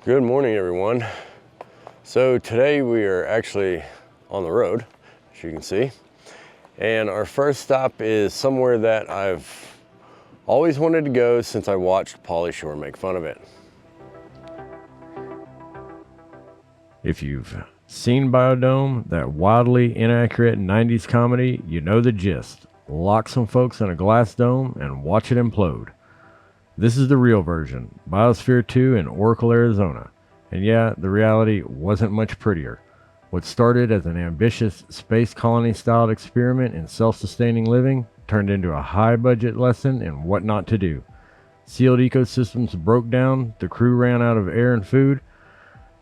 Good morning, everyone. So today we are actually on the road, as you can see. And our first stop is somewhere that I've always wanted to go since I watched Pauly Shore make fun of it. If you've seen Biodome, that wildly inaccurate 90s comedy, you know the gist. Lock some folks in a glass dome and watch it implode. This is the real version, Biosphere 2 in Oracle, Arizona. And yeah, the reality wasn't much prettier. What started as an ambitious space colony-styled experiment in self-sustaining living turned into a high-budget lesson in what not to do. Sealed ecosystems broke down, the crew ran out of air and food,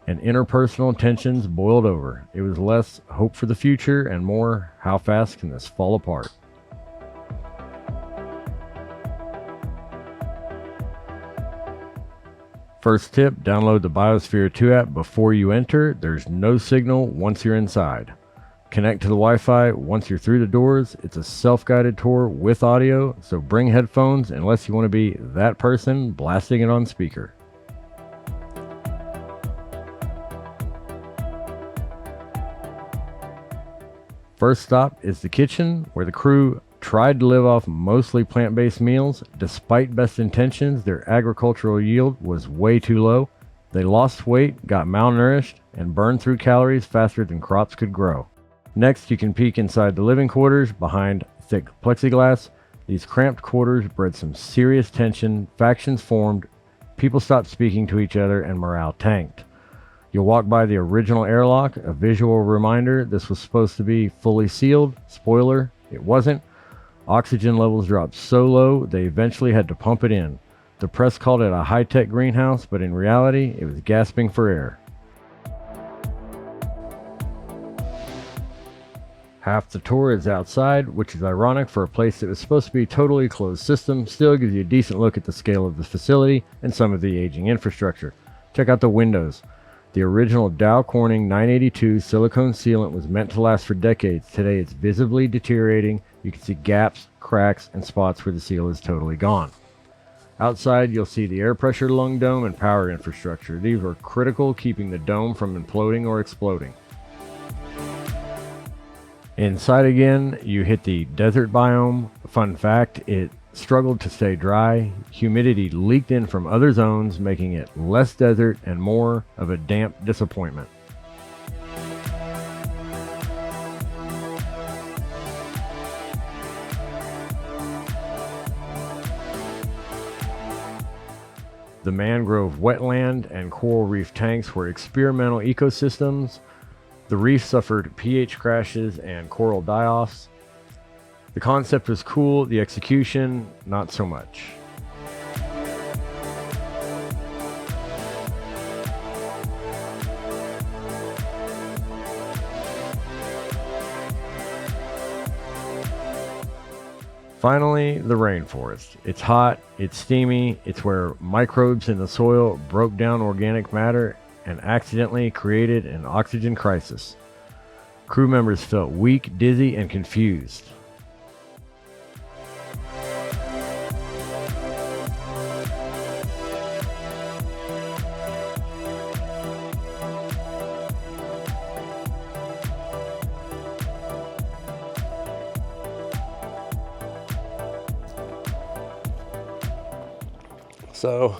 and interpersonal tensions boiled over. It was less hope for the future and more, how fast can this fall apart? First tip, download the Biosphere 2 app before you enter. There's no signal once you're inside. Connect to the Wi-Fi once you're through the doors. It's a self-guided tour with audio, so bring headphones unless you want to be that person blasting it on speaker. First stop is the kitchen, where the crew tried to live off mostly plant-based meals. Despite best intentions, their agricultural yield was way too low. They lost weight, got malnourished, and burned through calories faster than crops could grow. Next, you can peek inside the living quarters behind thick plexiglass. These cramped quarters bred some serious tension, factions formed, people stopped speaking to each other, and morale tanked. You'll walk by the original airlock, a visual reminder this was supposed to be fully sealed. Spoiler, it wasn't. Oxygen levels dropped so low, they eventually had to pump it in. The press called it a high-tech greenhouse, but in reality, it was gasping for air. Half the tour is outside, which is ironic for a place that was supposed to be a totally closed system. Still gives you a decent look at the scale of the facility and some of the aging infrastructure. Check out the windows. The original Dow Corning 982 silicone sealant was meant to last for decades. Today it's visibly deteriorating. You can see gaps, cracks, and spots where the seal is totally gone. Outside you'll see the air pressure lung dome and power infrastructure. These are critical, keeping the dome from imploding or exploding. Inside again, you hit the desert biome. Fun fact, it struggled to stay dry. Humidity leaked in from other zones, making it less desert and more of a damp disappointment. The mangrove wetland and coral reef tanks were experimental ecosystems. The reef suffered pH crashes and coral die-offs. The concept was cool, the execution, not so much. Finally, the rainforest. It's hot, it's steamy, it's where microbes in the soil broke down organic matter and accidentally created an oxygen crisis. Crew members felt weak, dizzy, and confused. So,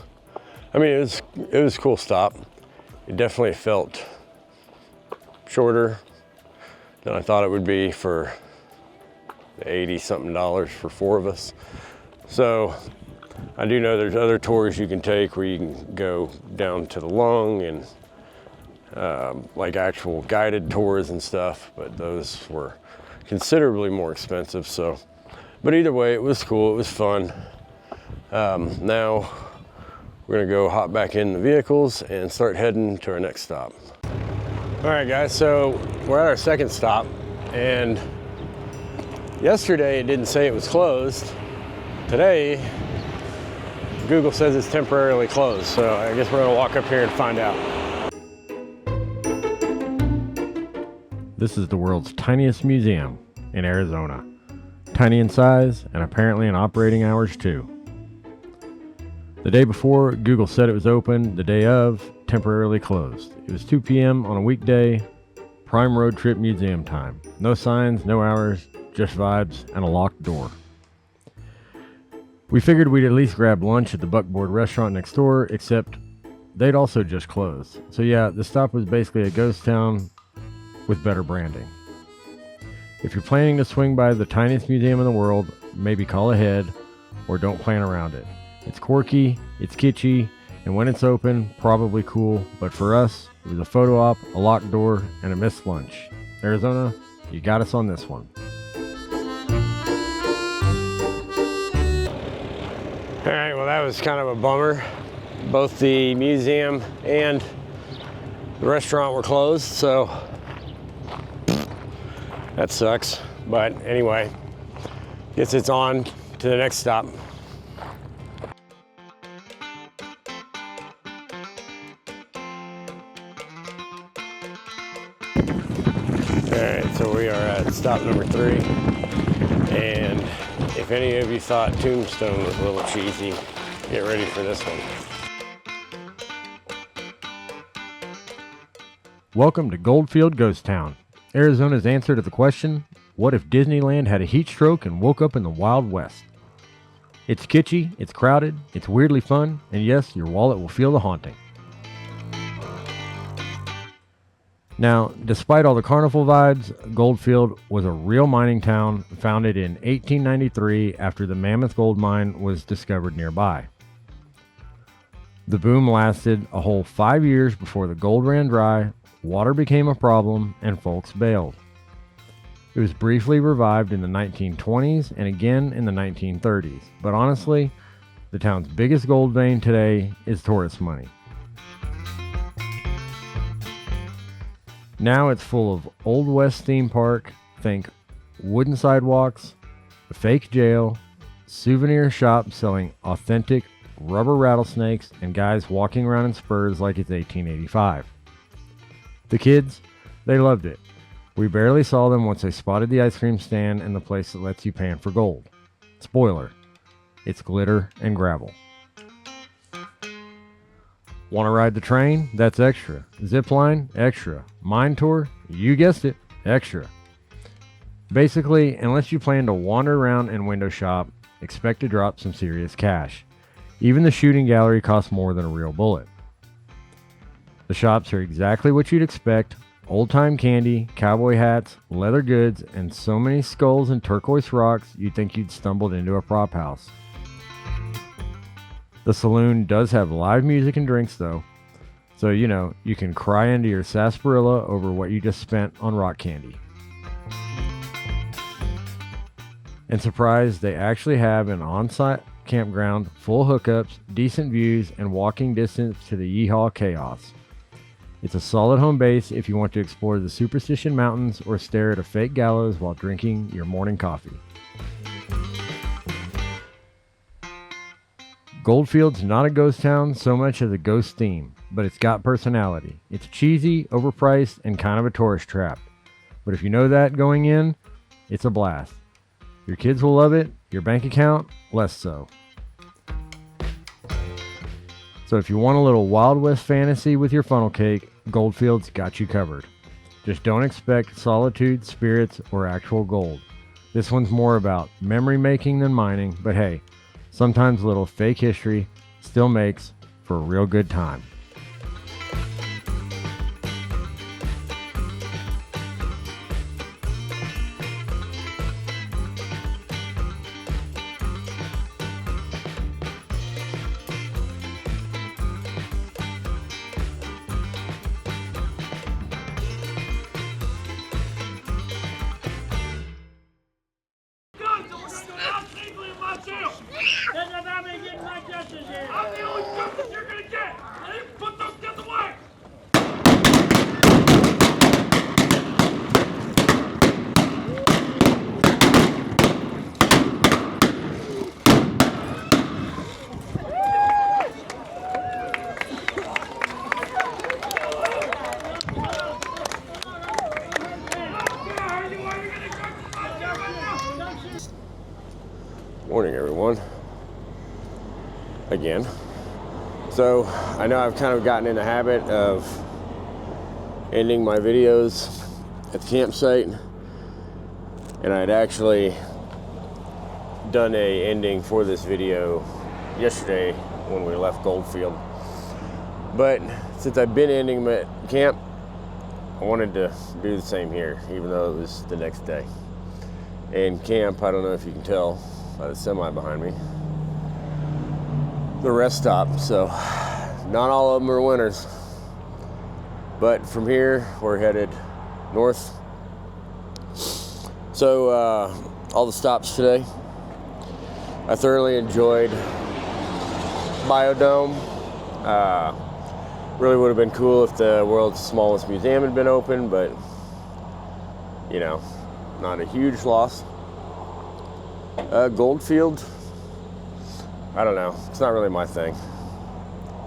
I mean, it was a cool stop. It definitely felt shorter than I thought it would be for the $80-something for 4 of us. So I do know there's other tours you can take where you can go down to the lung and like actual guided tours and stuff, but those were considerably more expensive. So, but either way, it was cool. It was fun. Now we're gonna go hop back in the vehicles and start heading to our next stop. All right, guys, so we're at our second stop, and yesterday it didn't say it was closed. Today, Google says it's temporarily closed, so I guess we're gonna walk up here and find out. This is the world's tiniest museum in Arizona. Tiny in size and apparently in operating hours too. The day before, Google said it was open. The day of, temporarily closed. It was 2 p.m. on a weekday, prime road trip museum time. No signs, no hours, just vibes and a locked door. We figured we'd at least grab lunch at the Buckboard restaurant next door, except they'd also just closed. So yeah, the stop was basically a ghost town with better branding. If you're planning to swing by the tiniest museum in the world, maybe call ahead or don't plan around it. It's quirky, it's kitschy, and when it's open, probably cool, but for us, it was a photo op, a locked door, and a missed lunch. Arizona, you got us on this one. All right, well, that was kind of a bummer. Both the museum and the restaurant were closed, so that sucks. But anyway, guess it's on to the next stop. Alright, so we are at stop number 3, and if any of you thought Tombstone was a little cheesy, get ready for this one. Welcome to Goldfield Ghost Town, Arizona's answer to the question, what if Disneyland had a heat stroke and woke up in the Wild West? It's kitschy, it's crowded, it's weirdly fun, and yes, your wallet will feel the haunting. Now, despite all the carnival vibes, Goldfield was a real mining town founded in 1893 after the Mammoth Gold Mine was discovered nearby. The boom lasted a whole 5 years before the gold ran dry, water became a problem, and folks bailed. It was briefly revived in the 1920s and again in the 1930s, but honestly, the town's biggest gold vein today is tourist money. Now it's full of Old West theme park, think wooden sidewalks, a fake jail, souvenir shops selling authentic rubber rattlesnakes, and guys walking around in spurs like it's 1885. The kids, they loved it. We barely saw them once they spotted the ice cream stand and the place that lets you pan for gold. Spoiler, it's glitter and gravel. Want to ride the train? That's extra. Zip line? Extra. Mine tour? You guessed it, extra. Basically, unless you plan to wander around and window shop, expect to drop some serious cash. Even the shooting gallery costs more than a real bullet. The shops are exactly what you'd expect. Old-time candy, cowboy hats, leather goods, and so many skulls and turquoise rocks you'd think you'd stumbled into a prop house. The saloon does have live music and drinks though, so you can cry into your sarsaparilla over what you just spent on rock candy. And surprised, they actually have an on-site campground, full hookups, decent views, and walking distance to the Yeehaw Chaos. It's a solid home base if you want to explore the Superstition Mountains or stare at a fake gallows while drinking your morning coffee. Goldfield's not a ghost town so much as a ghost theme, but it's got personality. It's cheesy, overpriced, and kind of a tourist trap. But if you know that going in, it's a blast. Your kids will love it, your bank account, less so. So if you want a little Wild West fantasy with your funnel cake, Goldfield's got you covered. Just don't expect solitude, spirits, or actual gold. This one's more about memory making than mining, but hey, sometimes a little fake history still makes for a real good time. I'm the only justice you're gonna get! I didn't put those guns away! Morning, everyone. Again. So I know I've kind of gotten in the habit of ending my videos at the campsite, and I'd actually done a ending for this video yesterday when we left Goldfield. But since I've been ending them at camp, I wanted to do the same here, even though it was the next day. And camp, I don't know if you can tell by the semi behind me, the rest stop, so not all of them are winners. But from here, we're headed north. So all the stops today, I thoroughly enjoyed Biodome. Really would have been cool if the world's smallest museum had been open, but you know, not a huge loss. Goldfield, I don't know, it's not really my thing.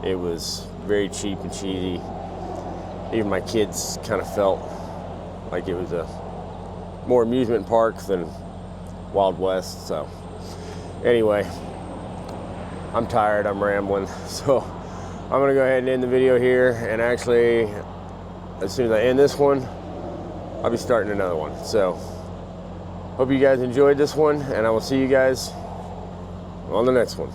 It was very cheap and cheesy. Even my kids kind of felt like it was a more amusement park than Wild West. So anyway, I'm tired, I'm rambling, so I'm gonna go ahead and end the video here, and actually as soon as I end this one, I'll be starting another one. So hope you guys enjoyed this one, and I will see you guys on the next one.